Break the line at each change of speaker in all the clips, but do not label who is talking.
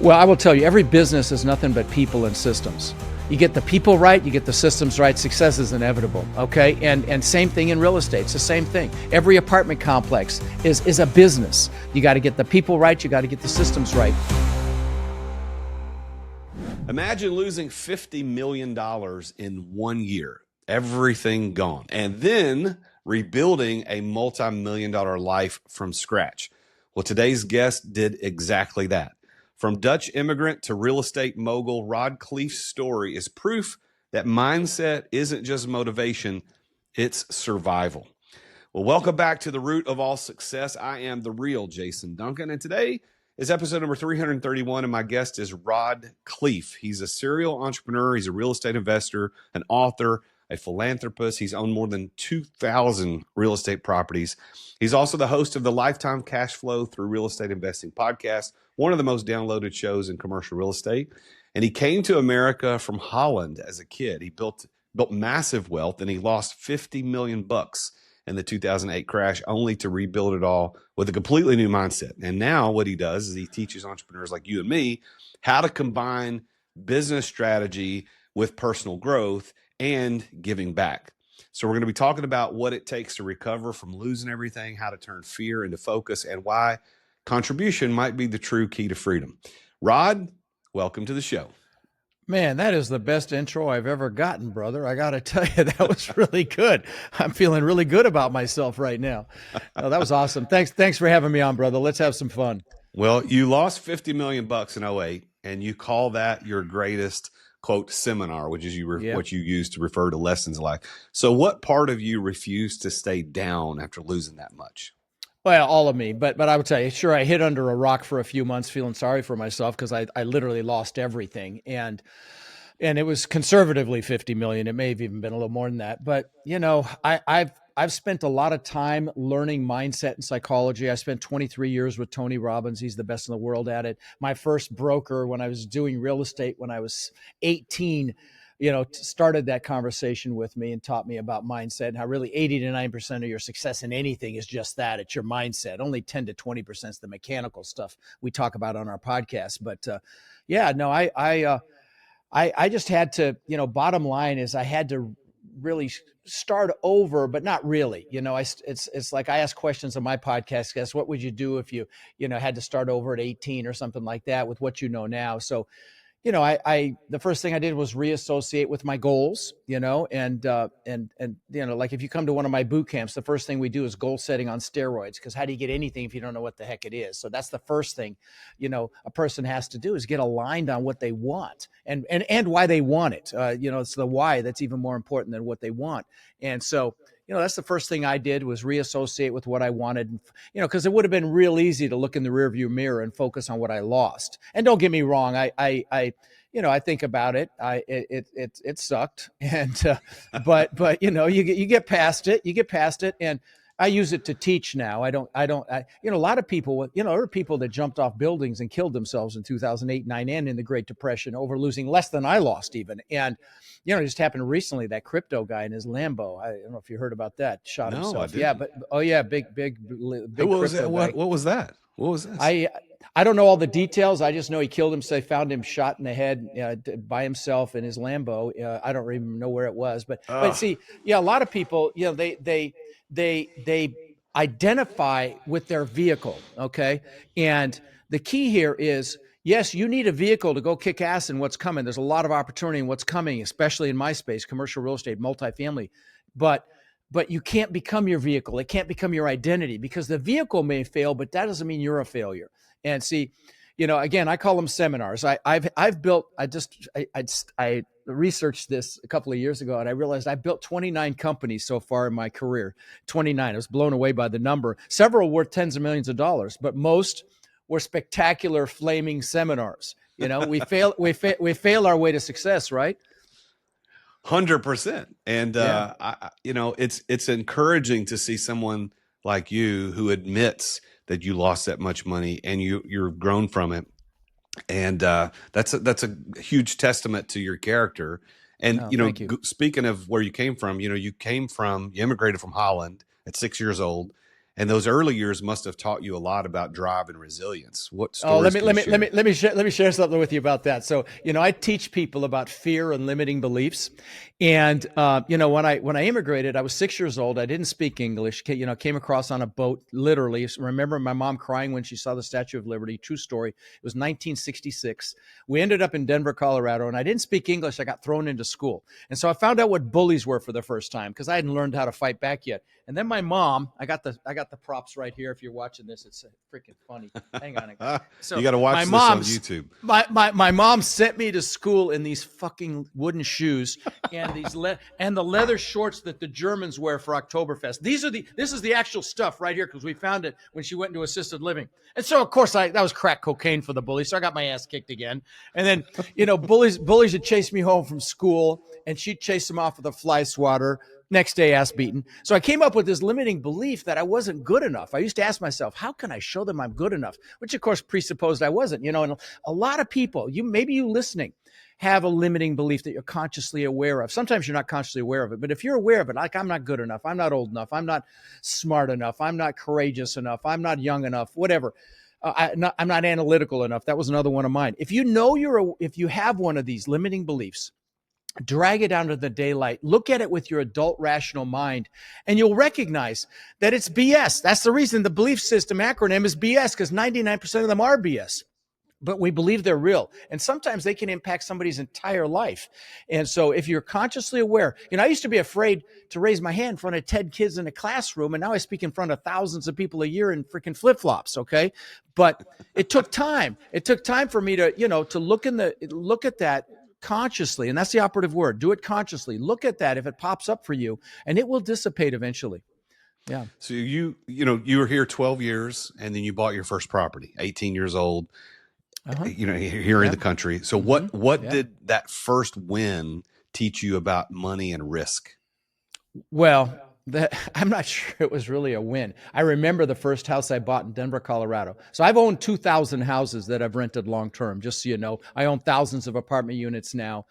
Well, I will tell you, every business is nothing but people and systems. You get the people right, you get the systems right, success is inevitable, okay? And same thing in real estate, it's the same thing. Every apartment complex is a business. You got to get the people right, you got to get the systems right.
Imagine losing $50 million in 1 year, everything gone, and then rebuilding a multi-million-dollar life from scratch. Well, today's guest did exactly that. From Dutch immigrant to real estate mogul, Rod Khleif's story is proof that mindset isn't just motivation, it's survival. Well, welcome back to The Root of All Success. I am the real Jason Duncan, and today is episode number 331, and my guest is Rod Khleif. He's a serial entrepreneur. He's a real estate investor, an author, a philanthropist. He's owned more than 2,000 real estate properties. He's also the host of the Lifetime Cash Flow Through Real Estate Investing podcast, one of the most downloaded shows in commercial real estate. And he came to America from Holland as a kid. He built massive wealth, and he lost 50 million bucks in the 2008 crash, only to rebuild it all with a completely new mindset. And now what he does is he teaches entrepreneurs like you and me how to combine business strategy with personal growth and giving back. So we're going to be talking about what it takes to recover from losing everything, how to turn fear into focus, and why contribution might be the true key to freedom. Rod, welcome to the show.
Man, that is the best intro I've ever gotten, brother. I got to tell you, that was really good. I'm feeling really good about myself right now. Oh, that was awesome. Thanks for having me on, brother. Let's have some fun.
Well, you lost 50 million bucks in '08, and you call that your greatest, quote, seminar, which is what you use to refer to lessons like. So what part of you refused to stay down after losing that much?
Well, all of me, but I would tell you, sure, I hid under a rock for a few months feeling sorry for myself because I literally lost everything. And it was conservatively 50 million. It may have even been a little more than that. But, you know, I've spent a lot of time learning mindset and psychology. I spent 23 years with Tony Robbins. He's the best in the world at it. My first broker when I was doing real estate when I was 18, started that conversation with me and taught me about mindset and how really 80 to 90% of your success in anything is just that. It's your mindset. Only 10 to 20% is the mechanical stuff we talk about on our podcast. But I just had to, bottom line is I had to really start over, but not really. It's like I ask questions on my podcast guests, what would you do if you had to start over at 18 or something like that with what you know now? So, the first thing I did was reassociate with my goals, and like if you come to one of my boot camps, the first thing we do is goal setting on steroids, because how do you get anything if you don't know what the heck it is? So that's the first thing, a person has to do is get aligned on what they want and why they want it. It's the why that's even more important than what they want. And so, that's the first thing I did was reassociate with what I wanted, because it would have been real easy to look in the rearview mirror and focus on what I lost. And don't get me wrong, I think about it. It sucked, and but you get past it, and I use it to teach now. A lot of people, there are people that jumped off buildings and killed themselves in 2008, 9, and in the Great Depression over losing less than I lost even. And, it just happened recently, that crypto guy in his Lambo. I don't know if you heard about that, shot himself.
I didn't.
Yeah, but, big
What was that? What was that? What was this?
I don't know all the details. I just know he killed himself. They found him shot in the head by himself in his Lambo. I don't even know where it was, but see, a lot of people, they identify with their vehicle. Okay. And the key here is, yes, you need a vehicle to go kick ass in what's coming. There's a lot of opportunity in what's coming, especially in my space, commercial real estate, multifamily, but you can't become your vehicle. It can't become your identity, because the vehicle may fail, but that doesn't mean you're a failure. And see, again, I call them seminars. I researched this a couple of years ago, and I realized I built 29 companies so far in my career. 29. I was blown away by the number. Several worth tens of millions of dollars, but most were spectacular flaming seminars. We fail our way to success, right?
100%. And it's encouraging to see someone like you who admits that you lost that much money and you're grown from it. And that's a huge testament to your character. And speaking of where you came from, you immigrated from Holland at 6 years old, And those early years must have taught you a lot about drive and resilience. What
Oh,
stories can you share?
let me share something with you about that. So, I teach people about fear and limiting beliefs. And, when I immigrated, I was 6 years old. I didn't speak English, came across on a boat, literally. Remember my mom crying when she saw the Statue of Liberty. True story. It was 1966. We ended up in Denver, Colorado, and I didn't speak English. I got thrown into school. And so I found out what bullies were for the first time because I hadn't learned how to fight back yet. And then my mom, I got the props right here. If you're watching this, it's freaking funny. Hang on. So
you got to watch this on YouTube.
My mom sent me to school in these fucking wooden shoes and and the leather shorts that the Germans wear for Oktoberfest. This is the actual stuff right here because we found it when she went into assisted living. And so of course that was crack cocaine for the bully. So I got my ass kicked again. And then bullies would chase me home from school, and she'd chase them off with a fly swatter. Next day, ass beaten. So I came up with this limiting belief that I wasn't good enough. I used to ask myself, how can I show them I'm good enough? Which of course presupposed I wasn't, and a lot of people, maybe you listening, have a limiting belief that you're consciously aware of. Sometimes you're not consciously aware of it, but if you're aware of it, like I'm not good enough, I'm not old enough, I'm not smart enough, I'm not courageous enough, I'm not young enough, whatever. I'm not analytical enough. That was another one of mine. If if you have one of these limiting beliefs, drag it out into the daylight, look at it with your adult rational mind, and you'll recognize that it's BS. That's the reason the belief system acronym is BS, because 99% of them are BS. But we believe they're real. And sometimes they can impact somebody's entire life. And so if you're consciously aware, I used to be afraid to raise my hand in front of 10 kids in a classroom. And now I speak in front of thousands of people a year in freaking flip-flops. Okay. But it took time. It took time for me to, to look at that consciously. And that's the operative word. Do it consciously. Look at that if it pops up for you, and it will dissipate eventually. Yeah.
So you were here 12 years and then you bought your first property, 18 years old. Here in the country. So what did that first win teach you about money and risk?
Well, I'm not sure it was really a win. I remember the first house I bought in Denver, Colorado. So I've owned 2,000 houses that I've rented long-term, just so you know. I own thousands of apartment units now.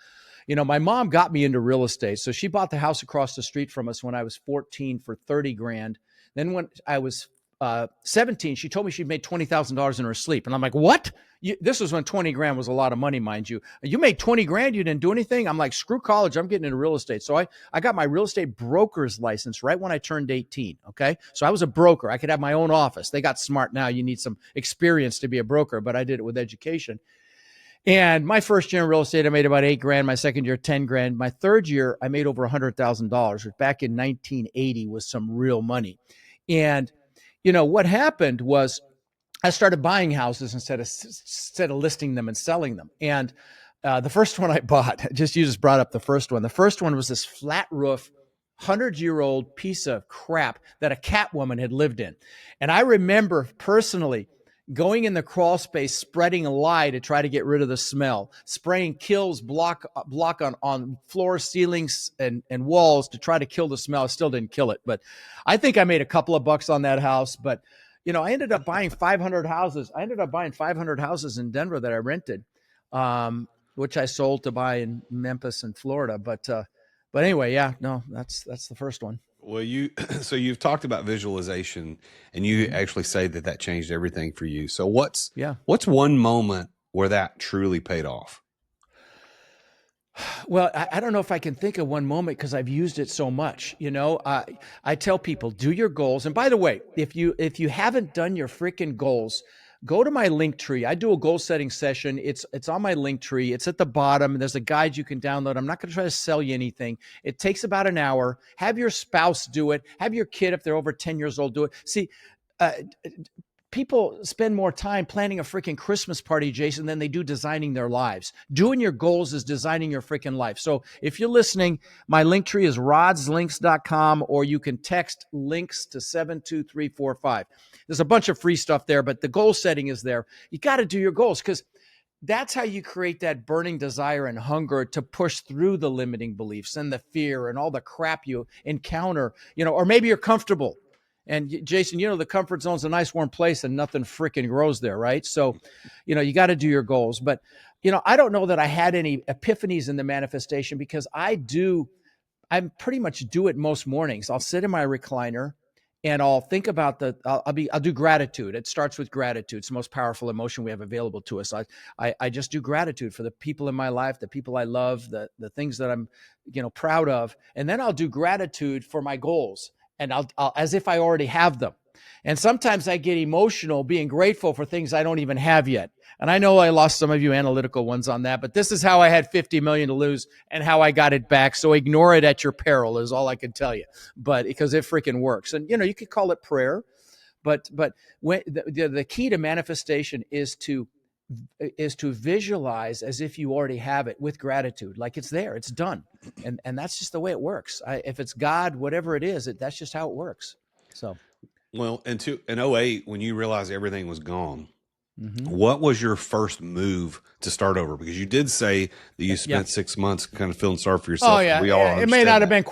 My mom got me into real estate. So she bought the house across the street from us when I was 14 for 30 grand. Then when I was 17, she told me she'd made $20,000 in her sleep. And I'm like, what? This was when 20 grand was a lot of money, mind you. You made 20 grand, you didn't do anything? I'm like, screw college, I'm getting into real estate. So I got my real estate broker's license right when I turned 18, okay? So I was a broker. I could have my own office. They got smart now. You need some experience to be a broker, but I did it with education. And my first year in real estate, I made about 8 grand. My second year, 10 grand. My third year, I made over $100,000, which back in 1980 was some real money. And what happened was I started buying houses instead of listing them and selling them. And the first one I bought, you just brought up the first one. The first one was this flat roof, 100-year-old piece of crap that a cat woman had lived in. And I remember personally going in the crawl space, spreading a lye to try to get rid of the smell, spraying Kills block on floors, ceilings, and walls to try to kill the smell. I still didn't kill it, but I think I made a couple of bucks on that house. But I ended up buying 500 houses. I ended up buying 500 houses in Denver that I rented, which I sold to buy in Memphis and Florida. But anyway, yeah, no, that's the first one.
Well, so you've talked about visualization, and you actually say that changed everything for you. So what's one moment where that truly paid off?
Well, I don't know if I can think of one moment because I've used it so much. I tell people, do your goals. And by the way, if you haven't done your freaking goals, go to my link tree. I do a goal setting session. It's on my link tree. It's at the bottom. There's a guide you can download. I'm not going to try to sell you anything. It takes about an hour. Have your spouse do it. Have your kid, if they're over 10 years old, do it. See, people spend more time planning a freaking Christmas party, Jason, than they do designing their lives. Doing your goals is designing your freaking life. So if you're listening, my link tree is rodslinks.com, or you can text links to 72345. There's a bunch of free stuff there, but the goal setting is there. You got to do your goals, because that's how you create that burning desire and hunger to push through the limiting beliefs and the fear and all the crap you encounter, or maybe you're comfortable. And Jason, the comfort zone's a nice warm place and nothing freaking grows there, right? So, you got to do your goals. But, I don't know that I had any epiphanies in the manifestation, because I pretty much do it most mornings. I'll sit in my recliner and I'll think about I'll do gratitude. It starts with gratitude. It's the most powerful emotion we have available to us. I just do gratitude for the people in my life, the people I love, the things that I'm, proud of. And then I'll do gratitude for my goals, and I'll as if I already have them. And sometimes I get emotional being grateful for things I don't even have yet. And I know I lost some of you analytical ones on that, but this is how I had 50 million to lose and how I got it back. So ignore it at your peril is all I can tell you, but because it freaking works. And, you could call it prayer, but when the key to manifestation is to visualize as if you already have it with gratitude, like it's there, it's done. And that's just the way it works. If it's God, whatever it is, that's just how it works. So.
Well, in '08, when you realized everything was gone,
Mm-hmm.
what was your first move to start over? Because you did say that you spent 6 months kind of feeling sorry for yourself.
Oh yeah,
We all
it may not have
understand
been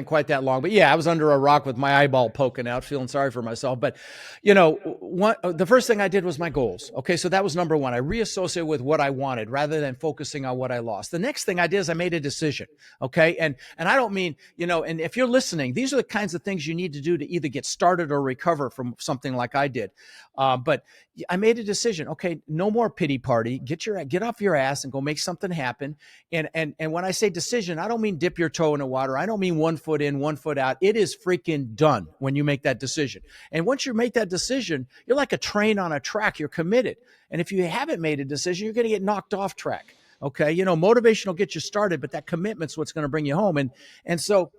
quite that long. But yeah, I was under a rock with my eyeball poking out, feeling sorry for myself. But the first thing I did was my goals. Okay, so that was number one. I reassociated with what I wanted rather than focusing on what I lost. The next thing I did is I made a decision. Okay, and I don't mean and if you're listening, these are the kinds of things you need to do to either get started or recover from something like I did. But I made a decision. Okay, no more pity party. Get off your ass and go make something happen. And when I say decision, I don't mean dip your toe in the water. I don't mean 1 foot in, 1 foot out. It is freaking done when you make that decision. And once you make that decision, you're like a train on a track. You're committed. And if you haven't made a decision, you're going to get knocked off track. Okay, motivation will get you started, but that commitment's what's going to bring you home. And so.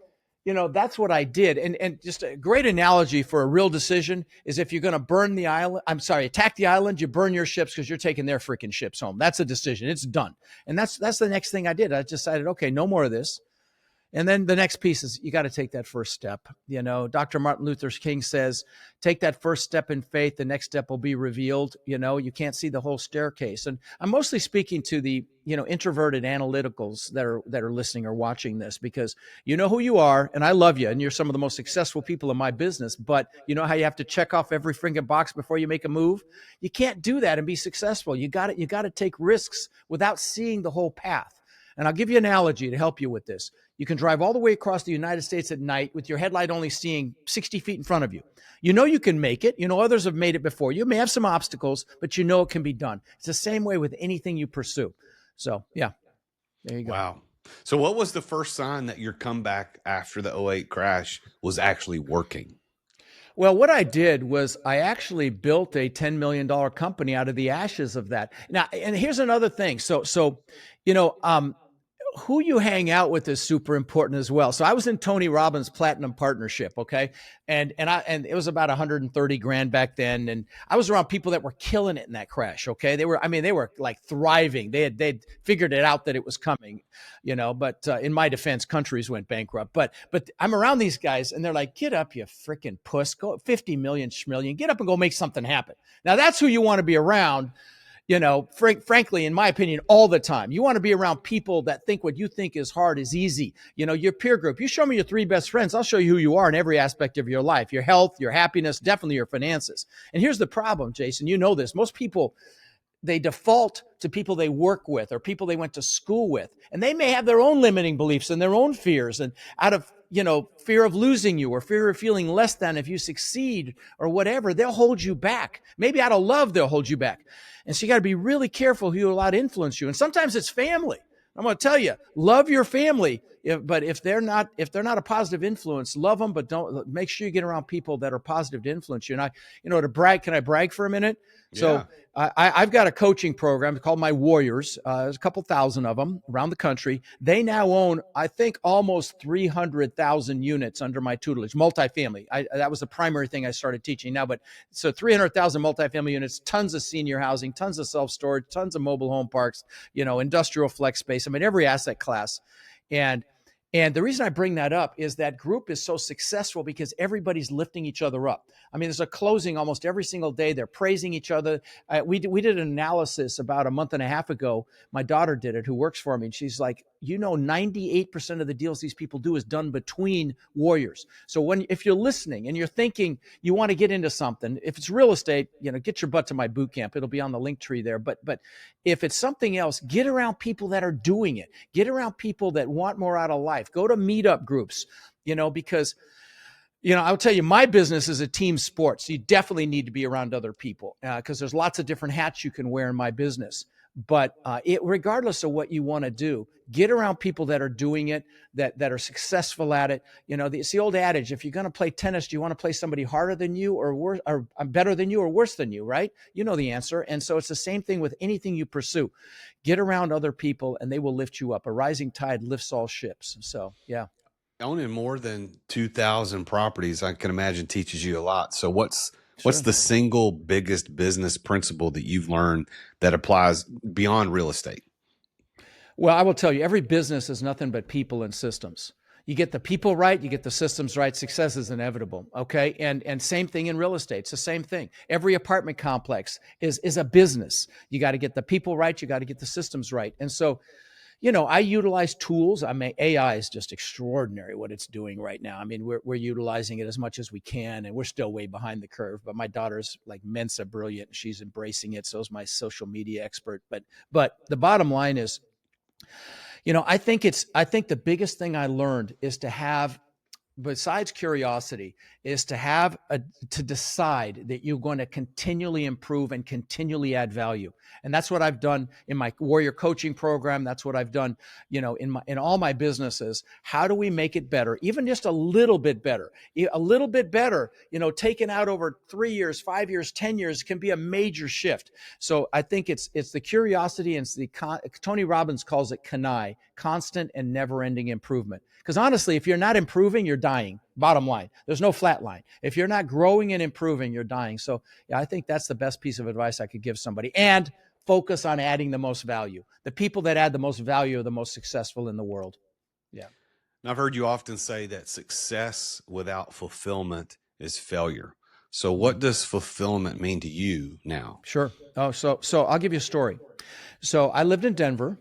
That's what I did. And just a great analogy for a real decision is if you're going to attack the island, you burn your ships because you're taking their freaking ships home. That's a decision. It's done. And that's the next thing I did. I decided, okay, no more of this. And then the next piece is you got to take that first step. Dr. Martin Luther King says, take that first step in faith. The next step will be revealed. You can't see the whole staircase. And I'm mostly speaking to the, introverted analyticals that are listening or watching this, because you know who you are and I love you and you're some of the most successful people in my business. But you know how you have to check off every freaking box before you make a move? You can't do that and be successful. You got to take risks without seeing the whole path. And I'll give you an analogy to help you with this. You can drive all the way across the United States at night with your headlight only seeing 60 feet in front of you. You can make it. Others have made it before. You may have some obstacles, but it can be done. It's the same way with anything you pursue. So, yeah, there you go.
Wow. So what was the first sign that your comeback after the '08 crash was actually working?
Well, what I did was I actually built a $10 million company out of the ashes of that. Now, and here's another thing. So, who you hang out with is super important as well. So I was in Tony Robbins Platinum Partnership. Okay. And it was about 130 grand back then. And I was around people that were killing it in that crash. Okay. They were like thriving. They'd figured it out that it was coming, but in my defense, countries went bankrupt, but I'm around these guys and they're like, get up, you freaking puss, go 50 million schmillion, get up and go make something happen. Now that's who you want to be around. Frankly, in my opinion, all the time. You want to be around people that think what you think is hard is easy. Your peer group. You show me your 3 best friends, I'll show you who you are in every aspect of your life, your health, your happiness, definitely your finances. And here's the problem, Jason, this. Most people, they default to people they work with or people they went to school with. And they may have their own limiting beliefs and their own fears. And out of, fear of losing you or fear of feeling less than if you succeed or whatever, they'll hold you back. Maybe out of love, they'll hold you back. And so you got to be really careful who you allow to influence you. And sometimes it's family. I'm going to tell you, love your family. But if they're not a positive influence, love them, but don't make sure you get around people that are positive to influence you. And to brag, can I brag for a minute?
Yeah.
So I've got a coaching program called My Warriors. There's a couple thousand of them around the country. They now own, I think, almost 300,000 units under my tutelage, multifamily. That was the primary thing I started teaching now. But so 300,000 multifamily units, tons of senior housing, tons of self-storage, tons of mobile home parks, industrial flex space. Every asset class. And the reason I bring that up is that group is so successful because everybody's lifting each other up. There's a closing almost every single day. They're praising each other. We did an analysis about a month and a half ago. My daughter did it, who works for me. And she's like, 98% of the deals these people do is done between warriors. So if you're listening and you're thinking you want to get into something, if it's real estate, get your butt to my boot camp. It'll be on the link tree there. But if it's something else, get around people that are doing it. Get around people that want more out of life. Go to meetup groups, because I'll tell you, my business is a team sport. So you definitely need to be around other people because there's lots of different hats you can wear in my business. But regardless of what you want to do, get around people that are doing it, that are successful at it. It's the old adage: if you're going to play tennis, do you want to play somebody harder than you, or worse, or better than you, or worse than you? Right? You know the answer. And so it's the same thing with anything you pursue. Get around other people, and they will lift you up. A rising tide lifts all ships. So yeah.
Owning more than 2,000 properties, I can imagine, teaches you a lot. So what's
Sure.
the single biggest business principle that you've learned that applies beyond real estate?
Well, I will tell you, every business is nothing but people and systems. You get the people right, you get the systems right, success is inevitable. Okay. And same thing in real estate. It's the same thing. Every apartment complex is a business. You got to get the people right, you got to get the systems right. And so, I utilize tools. I mean, AI is just extraordinary what it's doing right now. I mean, we're utilizing it as much as we can, and we're still way behind the curve. But my daughter's like Mensa brilliant, and she's embracing it. So is my social media expert. But the bottom line is, I think the biggest thing I learned is to have, besides curiosity, is to decide that you're going to continually improve and continually add value. And that's what I've done in my warrior coaching program. That's what I've done, in all my businesses. How do we make it better? Even just a little bit better, taken out over 3 years, 5 years, 10 years can be a major shift. So I think it's the curiosity, and Tony Robbins calls it CANI, constant and never ending improvement. Because honestly, if you're not improving, you're dying. Bottom line, there's no flat line. If you're not growing and improving, you're dying. So yeah, I think that's the best piece of advice I could give somebody. And focus on adding the most value. The people that add the most value are the most successful in the world. Yeah.
And I've heard you often say that success without fulfillment is failure. So what does fulfillment mean to you now?
Sure. Oh, so I'll give you a story. So I lived in Denver.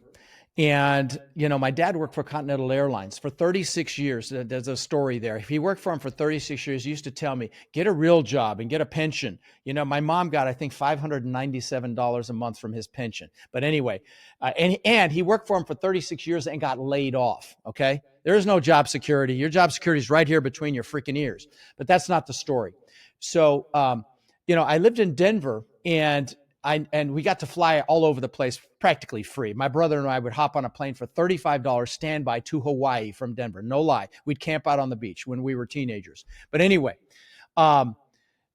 And, my dad worked for Continental Airlines for 36 years. There's a story there. If he worked for him for 36 years, he used to tell me, get a real job and get a pension. My mom got, I think, $597 a month from his pension. But anyway, and he worked for him for 36 years and got laid off. Okay. There is no job security. Your job security is right here between your freaking ears. But that's not the story. So, I lived in Denver, and we got to fly all over the place practically free. My brother and I would hop on a plane for $35 standby to Hawaii from Denver. No lie. We'd camp out on the beach when we were teenagers. But anyway,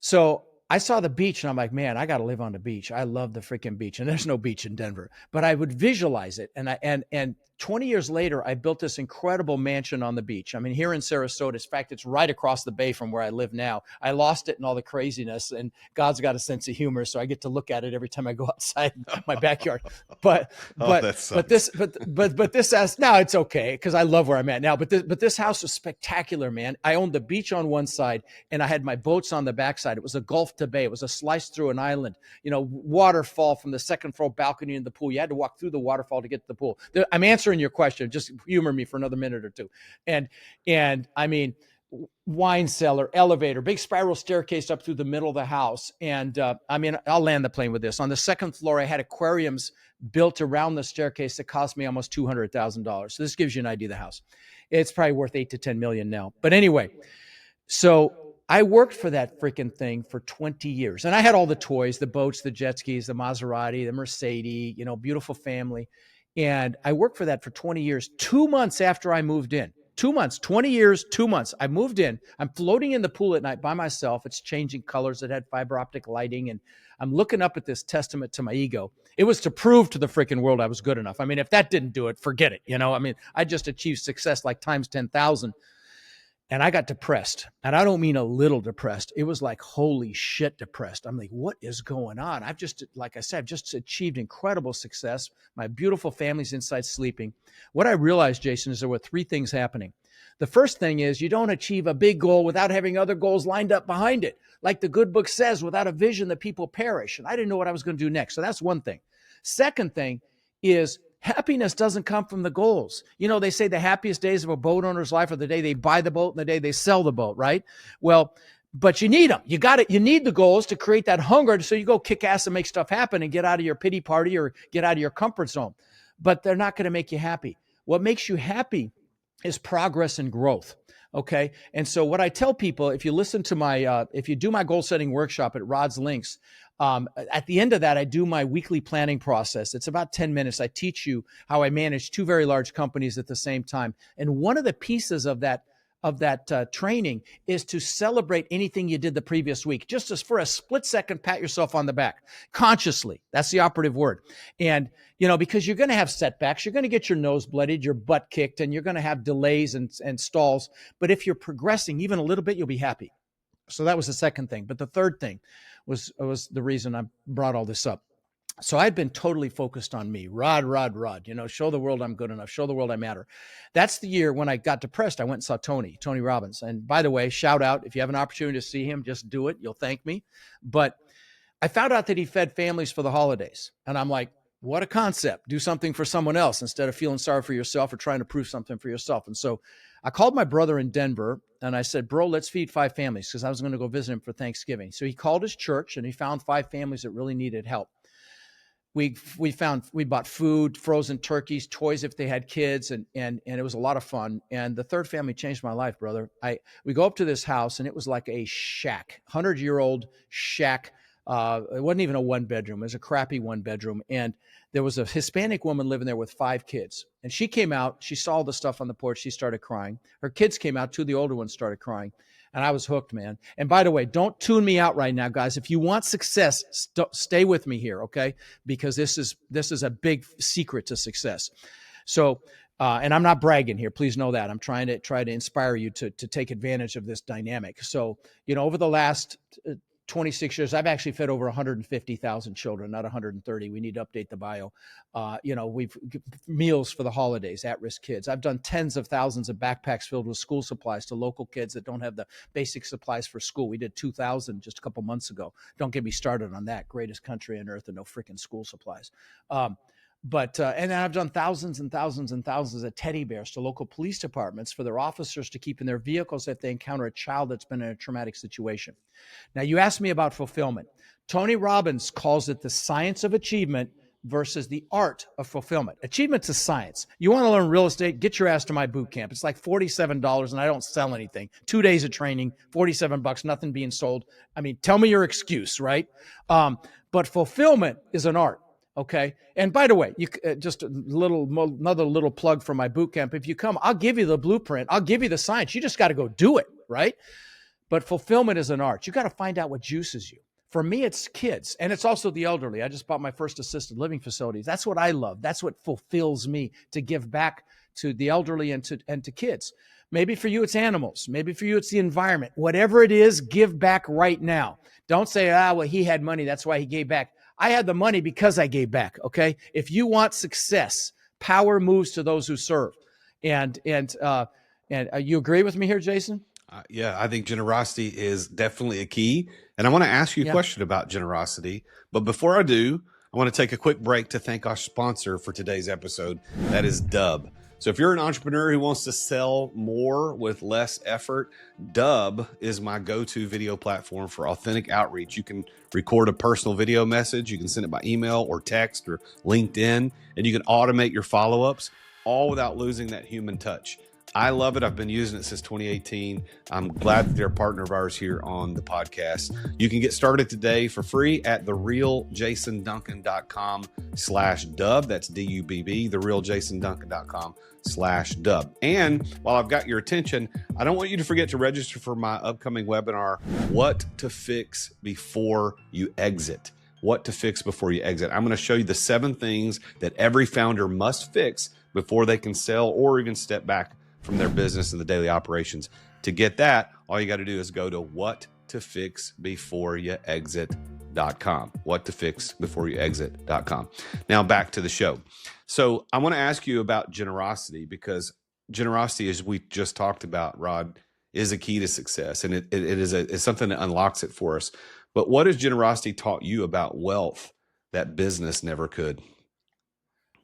so I saw the beach and I'm like, man, I got to live on the beach. I love the freaking beach. And there's no beach in Denver, but I would visualize it. And 20 years later, I built this incredible mansion on the beach. I mean, here in Sarasota, in fact, it's right across the bay from where I live now. I lost it in all the craziness, and God's got a sense of humor, so I get to look at it every time I go outside my backyard. But this house, now it's okay because I love where I'm at now. But this house was spectacular, man. I owned the beach on one side, and I had my boats on the backside. It was a Gulf to bay. It was a slice through an island. Waterfall from the second floor balcony in the pool. You had to walk through the waterfall to get to the pool. I'm answering your question. Just humor me for another minute or two. And I mean, wine cellar, elevator, big spiral staircase up through the middle of the house. And I'll land the plane with this. On the second floor, I had aquariums built around the staircase that cost me almost $200,000. So this gives you an idea of the house. It's probably worth 8 to 10 million now. But anyway, so I worked for that freaking thing for 20 years. And I had all the toys, the boats, the jet skis, the Maserati, the Mercedes, beautiful family. And I worked for that for 20 years, 2 months after I moved in. 2 months, 20 years, 2 months. I moved in. I'm floating in the pool at night by myself. It's changing colors. It had fiber optic lighting. And I'm looking up at this testament to my ego. It was to prove to the freaking world I was good enough. I mean, if that didn't do it, forget it. I just achieved success like times 10,000. And I got depressed. And I don't mean a little depressed. It was like, holy shit, depressed. I'm like, what is going on? Like I said, I've just achieved incredible success. My beautiful family's inside sleeping. What I realized, Jason, is there were 3 things happening. The first thing is you don't achieve a big goal without having other goals lined up behind it. Like the good book says, without a vision, the people perish. And I didn't know what I was going to do next. So that's one thing. Second thing is happiness doesn't come from the goals. They say the happiest days of a boat owner's life are the day they buy the boat and the day they sell the boat, right? Well, but you need them. You need the goals to create that hunger. So you go kick ass and make stuff happen and get out of your pity party or get out of your comfort zone. But they're not going to make you happy. What makes you happy is progress and growth. Okay. And so what I tell people, if you listen to if you do my goal setting workshop at Rod's links, at the end of that, I do my weekly planning process. It's about 10 minutes. I teach you how I manage two very large companies at the same time. And one of the pieces of that training is to celebrate anything you did the previous week, just as for a split second, pat yourself on the back consciously. That's the operative word. And, because you're going to have setbacks, you're going to get your nose bloodied, your butt kicked, and you're going to have delays and stalls. But if you're progressing even a little bit, you'll be happy. So that was the second thing. But the third thing was the reason I brought all this up. So I'd been totally focused on me. Rod, show the world I'm good enough. Show the world I matter. That's the year when I got depressed. I went and saw Tony Robbins. And by the way, shout out, if you have an opportunity to see him, just do it. You'll thank me. But I found out that he fed families for the holidays. And I'm like, what a concept. Do something for someone else instead of feeling sorry for yourself or trying to prove something for yourself. And so I called my brother in Denver and I said, bro, let's feed 5 families, because I was going to go visit him for Thanksgiving. So he called his church and he found 5 families that really needed help. We bought food, frozen turkeys, toys if they had kids, and it was a lot of fun. And the third family changed my life, brother. We go up to this house and it was like a shack, 100-year-old shack. It wasn't even a 1-bedroom. It was a crappy 1-bedroom. And there was a Hispanic woman living there with 5 kids. And she came out, she saw the stuff on the porch. She started crying. Her kids came out, 2 of the older ones started crying. And I was hooked, man. And by the way, don't tune me out right now, guys. If you want success, stay with me here, okay? Because this is a big secret to success. So, and I'm not bragging here. Please know that. I'm trying to inspire you to take advantage of this dynamic. So, over the last 26 years, I've actually fed over 150,000 children, not 130. We need to update the bio. We've meals for the holidays, at-risk kids. I've done tens of thousands of backpacks filled with school supplies to local kids that don't have the basic supplies for school. We did 2,000 just a couple months ago. Don't get me started on that. Greatest country on earth and no freaking school supplies. And then I've done thousands and thousands and thousands of teddy bears to local police departments for their officers to keep in their vehicles if they encounter a child that's been in a traumatic situation. Now, you asked me about fulfillment. Tony Robbins calls it the science of achievement versus the art of fulfillment. Achievement's a science. You want to learn real estate? Get your ass to my boot camp. It's like $47 and I don't sell anything. 2 days of training, $47, nothing being sold. I mean, tell me your excuse, right? But fulfillment is an art. Okay. And by the way, just another little plug for my boot camp. If you come, I'll give you the blueprint. I'll give you the science. You just got to go do it. Right. But fulfillment is an art. You got to find out what juices you. For me, it's kids, and it's also the elderly. I just bought my first assisted living facilities. That's what I love. That's what fulfills me, to give back to the elderly and to kids. Maybe for you, it's animals. Maybe for you, it's the environment. Whatever it is, give back right now. Don't say, well, he had money, that's why he gave back. I had the money because I gave back, okay? If you want success, power moves to those who serve. And you agree with me here, Jason?
Yeah, I think generosity is definitely a key. And I want to ask you a question about generosity. But before I do, I want to take a quick break to thank our sponsor for today's episode. That is Dub. So if you're an entrepreneur who wants to sell more with less effort, Dub is my go-to video platform for authentic outreach. You can record a personal video message. You can send it by email or text or LinkedIn, and you can automate your follow-ups, all without losing that human touch. I love it. I've been using it since 2018. I'm glad that they're a partner of ours here on the podcast. You can get started today for free at therealjasonduncan.com/dub. That's DUBB, therealjasonduncan.com/dub. And while I've got your attention, I don't want you to forget to register for my upcoming webinar, What to Fix Before You Exit. What to fix before you exit. I'm going to show you the 7 things that every founder must fix before they can sell or even step back from their business and the daily operations. To get that, all you got to do is go to whattofixbeforeyouexit.com. Whattofixbeforeyouexit.com. Now back to the show. So I want to ask you about generosity, because generosity, as we just talked about, Rod, is a key to success, and it is something that unlocks it for us. But what has generosity taught you about wealth that business never could?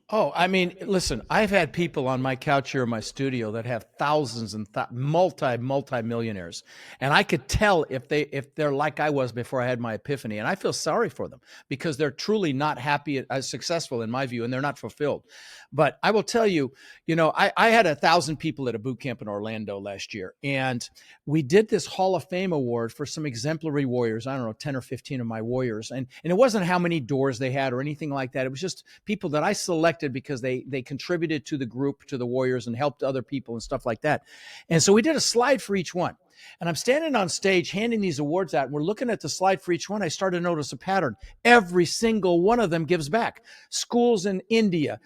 Oh, I mean, listen, I've had people on my couch here in my studio that have thousands and multi millionaires, and I could tell if they're like I was before I had my epiphany, and I feel sorry for them because they're truly not happy as successful in my view, and they're not fulfilled. But I will tell you, I had 1,000 people at a boot camp in Orlando last year, and we did this Hall of Fame award for some exemplary warriors. I don't know, 10 or 15 of my warriors, and it wasn't how many doors they had or anything like that. It was just people that I selected because they contributed to the group, to the warriors, and helped other people and stuff like that. And so we did a slide for each one. And I'm standing on stage handing these awards out. And we're looking at the slide for each one. I started to notice a pattern. Every single one of them gives back. Schools in India,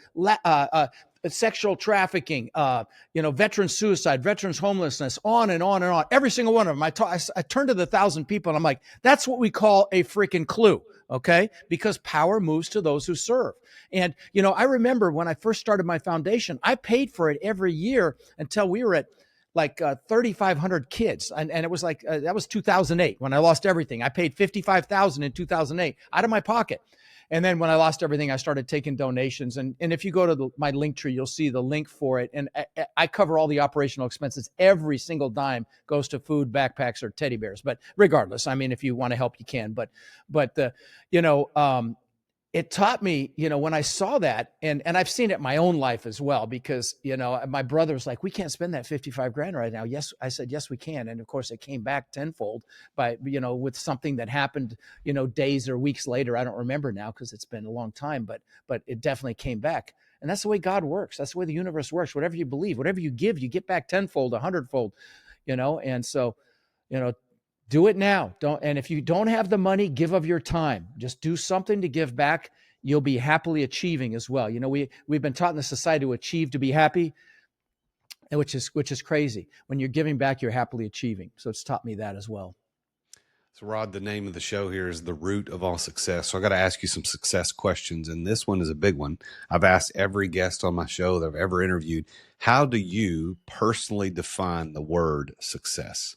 sexual trafficking, veteran suicide, veterans homelessness, on and on and on. Every single one of them. I turned to the 1,000 people and I'm like, that's what we call a freaking clue. Okay. Because power moves to those who serve. And, I remember when I first started my foundation, I paid for it every year until we were at like 3,500 kids. And it was like, that was 2008 when I lost everything. I paid 55,000 in 2008 out of my pocket. And then when I lost everything, I started taking donations. And if you go to my link tree, you'll see the link for it. And I cover all the operational expenses. Every single dime goes to food, backpacks, or teddy bears. But regardless, I mean, if you want to help, you can. But it taught me, when I saw that, and I've seen it in my own life as well, because, my brother's like, we can't spend that 55 grand right now. Yes. I said, yes, we can. And of course it came back tenfold by, with something that happened, days or weeks later. I don't remember now because it's been a long time, but it definitely came back. And that's the way God works. That's the way the universe works. Whatever you believe, whatever you give, you get back tenfold, 100-fold, and so, do it now. And if you don't have the money, give of your time. Just do something to give back. You'll be happily achieving as well. We've been taught in the society to achieve to be happy, which is crazy. When you're giving back, you're happily achieving. So it's taught me that as well.
So, Rod, the name of the show here is The Root of All Success. So I got to ask you some success questions, and this one is a big one. I've asked every guest on my show that I've ever interviewed, how do you personally define the word success?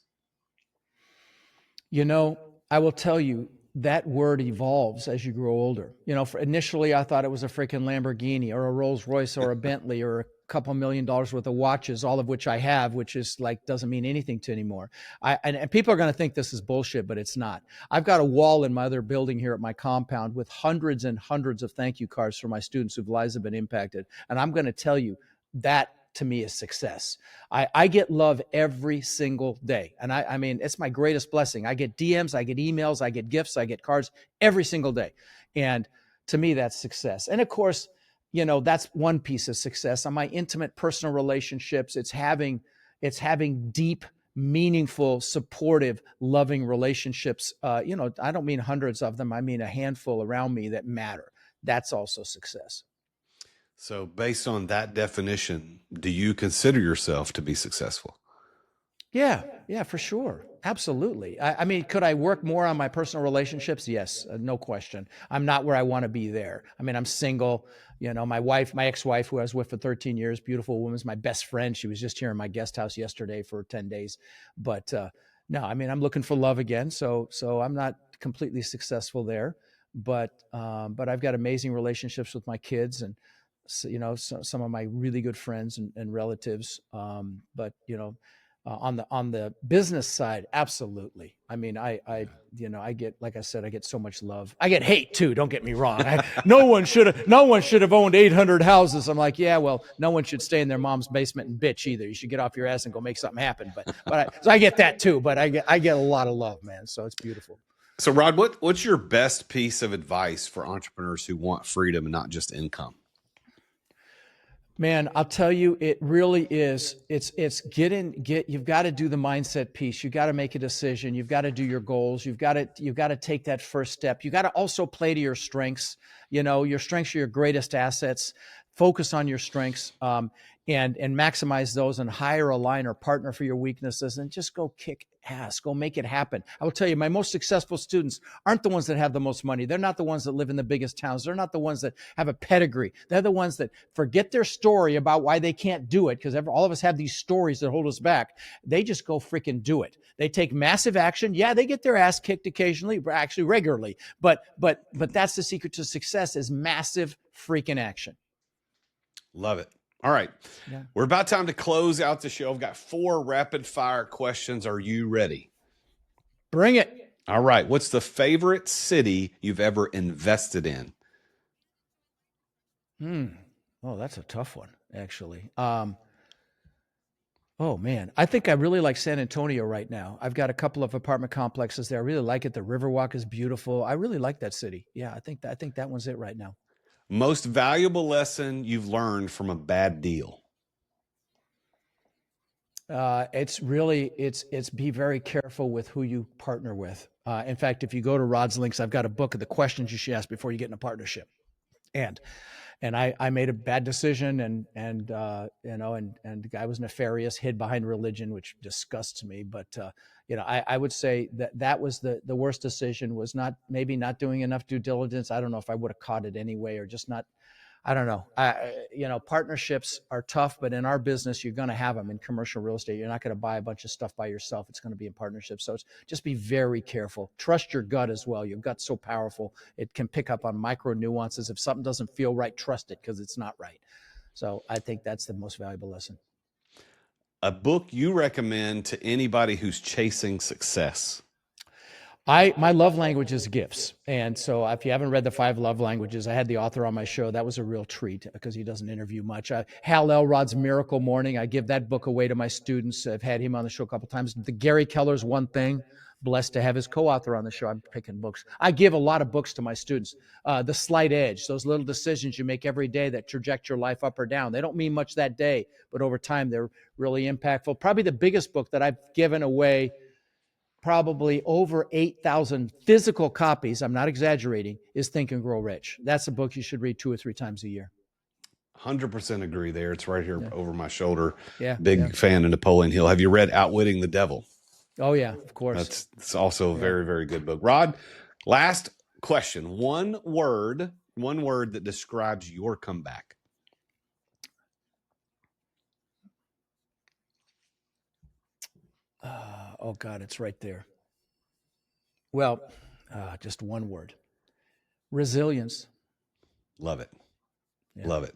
I will tell you that word evolves as you grow older. Initially I thought it was a freaking Lamborghini or a Rolls Royce or a Bentley or a couple $1 million worth of watches, all of which I have, which is like, doesn't mean anything to anymore. And people are going to think this is bullshit, but it's not. I've got a wall in my other building here at my compound with hundreds and hundreds of thank you cards for my students whose lives have been impacted. And I'm going to tell you that to me is success. I get love every single day. And I mean, it's my greatest blessing. I get DMs, I get emails, I get gifts, I get cards every single day. And to me, that's success. And of course, that's one piece of success. On my intimate personal relationships, it's having deep, meaningful, supportive, loving relationships. I don't mean hundreds of them. I mean a handful around me that matter. That's also success.
So based on that definition, do you consider yourself to be successful?
Yeah, for sure. Absolutely. I mean, could I work more on my personal relationships? Yes, no question. I'm not where I want to be there. I mean, I'm single. My ex-wife, who I was with for 13 years, beautiful woman, is my best friend. She was just here in my guest house yesterday for 10 days. But no, I mean, I'm looking for love again. So I'm not completely successful there. But I've got amazing relationships with my kids and, some of my really good friends and relatives. But on the business side, absolutely. I mean, I get, like I said, I get so much love. I get hate too. Don't get me wrong. No one should have owned 800 houses. I'm like, yeah, well, no one should stay in their mom's basement and bitch either. You should get off your ass and go make something happen. So I get that too. But I get a lot of love, man. So it's beautiful.
So, Rod, what's your best piece of advice for entrepreneurs who want freedom and not just income?
Man, I'll tell you, it really is. You've got to do the mindset piece. You've got to make a decision. You've got to do your goals. You've got to take that first step. You got to also play to your strengths. Your strengths are your greatest assets. Focus on your strengths, and maximize those, and hire a line or partner for your weaknesses, and just go kick ass, go make it happen. I will tell you, my most successful students aren't the ones that have the most money. They're not the ones that live in the biggest towns. They're not the ones that have a pedigree. They're the ones that forget their story about why they can't do it, because all of us have these stories that hold us back. They just go freaking do it. They take massive action. Yeah, they get their ass kicked occasionally, actually regularly, but that's the secret to success, is massive freaking action.
Love it. All right.
Yeah.
We're about time to close out the show. I've got 4 rapid fire questions. Are you ready?
Bring it.
All right. What's the favorite city you've ever invested in?
Oh, that's a tough one, actually. Oh, man. I think I really like San Antonio right now. I've got a couple of apartment complexes there. I really like it. The Riverwalk is beautiful. I really like that city. Yeah, I think that one's it right now.
Most valuable lesson you've learned from a bad deal?
It's be very careful with who you partner with. In fact, if you go to Rod's links, I've got a book of the questions you should ask before you get in a partnership. And I made a bad decision, and the guy was nefarious, hid behind religion, which disgusts me. But I would say that was the worst decision, was not doing enough due diligence. I don't know if I would have caught it anyway, or just not. I don't know. Partnerships are tough, but in our business, you're going to have them. In commercial real estate, you're not going to buy a bunch of stuff by yourself. It's going to be in partnership. So just be very careful. Trust your gut as well. Your gut's so powerful. It can pick up on micro nuances. If something doesn't feel right, trust it, because it's not right. So I think that's the most valuable lesson.
A book you recommend to anybody who's chasing success?
My love language is gifts. And so if you haven't read the 5 love languages, I had the author on my show. That was a real treat, because he doesn't interview much. Hal Elrod's Miracle Morning. I give that book away to my students. I've had him on the show a couple of times. The Gary Keller's One Thing. Blessed to have his co-author on the show. I'm picking books. I give a lot of books to my students. The Slight Edge, those little decisions you make every day that traject your life up or down. They don't mean much that day, but over time, they're really impactful. Probably the biggest book that I've given away, probably over 8,000 physical copies, I'm not exaggerating, is Think and Grow Rich. That's a book you should read 2 or 3 times a year.
100% agree there. It's right here over my shoulder.
Yeah.
Big fan of Napoleon Hill. Have you read Outwitting the Devil?
Oh, yeah, of course.
It's also a very, very good book. Rod, last question. One word that describes your comeback.
Oh, God, it's right there. Well, just one word. Resilience.
Love it.
Yeah.
Love it.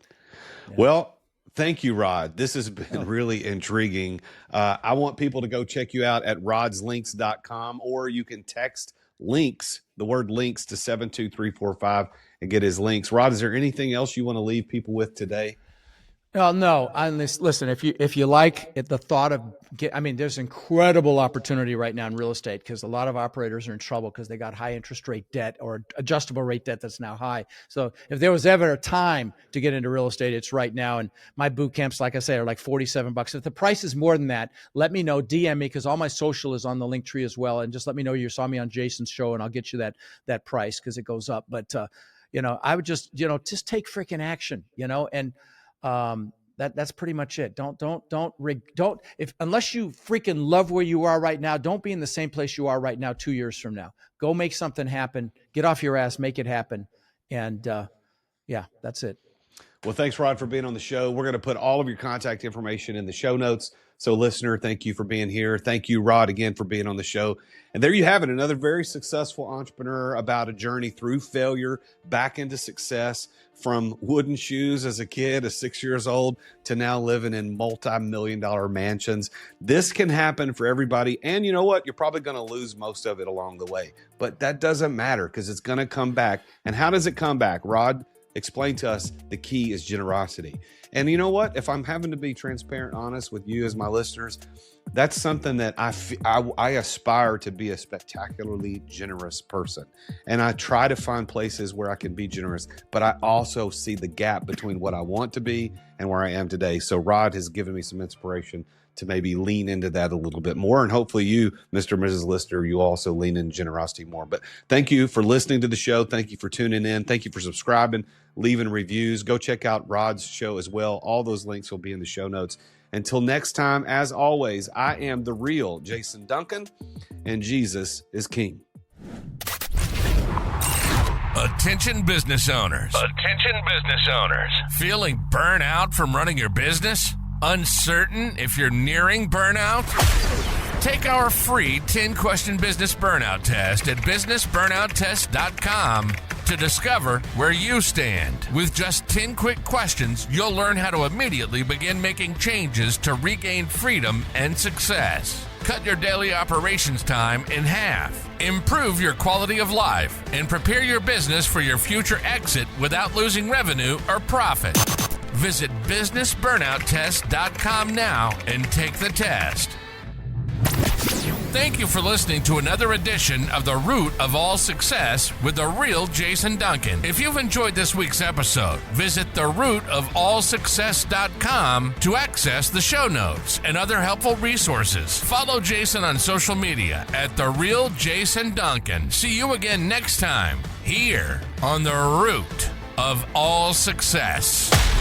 Yeah.
Well, thank you, Rod. This has been really intriguing. I want people to go check you out at rodslinks.com, or you can text links, the word links, to 72345 and get his links. Rod, is there anything else you want to leave people with today?
No. Listen, if you like it, the thought of there's incredible opportunity right now in real estate, because a lot of operators are in trouble because they got high interest rate debt or adjustable rate debt that's now high. So if there was ever a time to get into real estate, it's right now. And my boot camps, like I say, are like $47. If the price is more than that, let me know. DM me, because all my social is on the link tree as well. And just let me know you saw me on Jason's show, and I'll get you that price, because it goes up. But I would just take freaking action, and that's pretty much it. Unless you freaking love where you are right now, don't be in the same place you are right now 2 years from now. Go make something happen. Get off your ass, make it happen. And that's it.
Well, thanks, Rod, for being on the show. We're going to put all of your contact information in the show notes. So, listener, thank you for being here. Thank you, Rod, again, for being on the show. And there you have it, another very successful entrepreneur about a journey through failure back into success, from wooden shoes as a kid, 6 years old, to now living in multi-million-dollar mansions. This can happen for everybody. And you know what? You're probably going to lose most of it along the way. But that doesn't matter, because it's going to come back. And how does it come back? Rod explained to us the key is generosity. And you know what? If I'm having to be transparent, honest with you as my listeners, that's something that I aspire to be, a spectacularly generous person. And I try to find places where I can be generous, but I also see the gap between what I want to be and where I am today. So Rod has given me some inspiration to maybe lean into that a little bit more. And hopefully you, Mr. and Mrs. Listener, you also lean in generosity more. But thank you for listening to the show. Thank you for tuning in. Thank you for subscribing, leaving reviews. Go check out Rod's show as well. All those links will be in the show notes. Until next time, as always, I am the real Jason Duncan, and Jesus is King.
Attention business owners. Attention business owners. Feeling burnout from running your business? Uncertain if you're nearing burnout? Take our free 10-question business burnout test at businessburnouttest.com to discover where you stand. With just 10 quick questions, you'll learn how to immediately begin making changes to regain freedom and success. Cut your daily operations time in half. Improve your quality of life and prepare your business for your future exit without losing revenue or profit. Visit businessburnouttest.com now and take the test. Thank you for listening to another edition of The Root of All Success with the real Jason Duncan. If you've enjoyed this week's episode, visit therootofallsuccess.com to access the show notes and other helpful resources. Follow Jason on social media at The Real Jason Duncan. See you again next time here on The Root of All Success.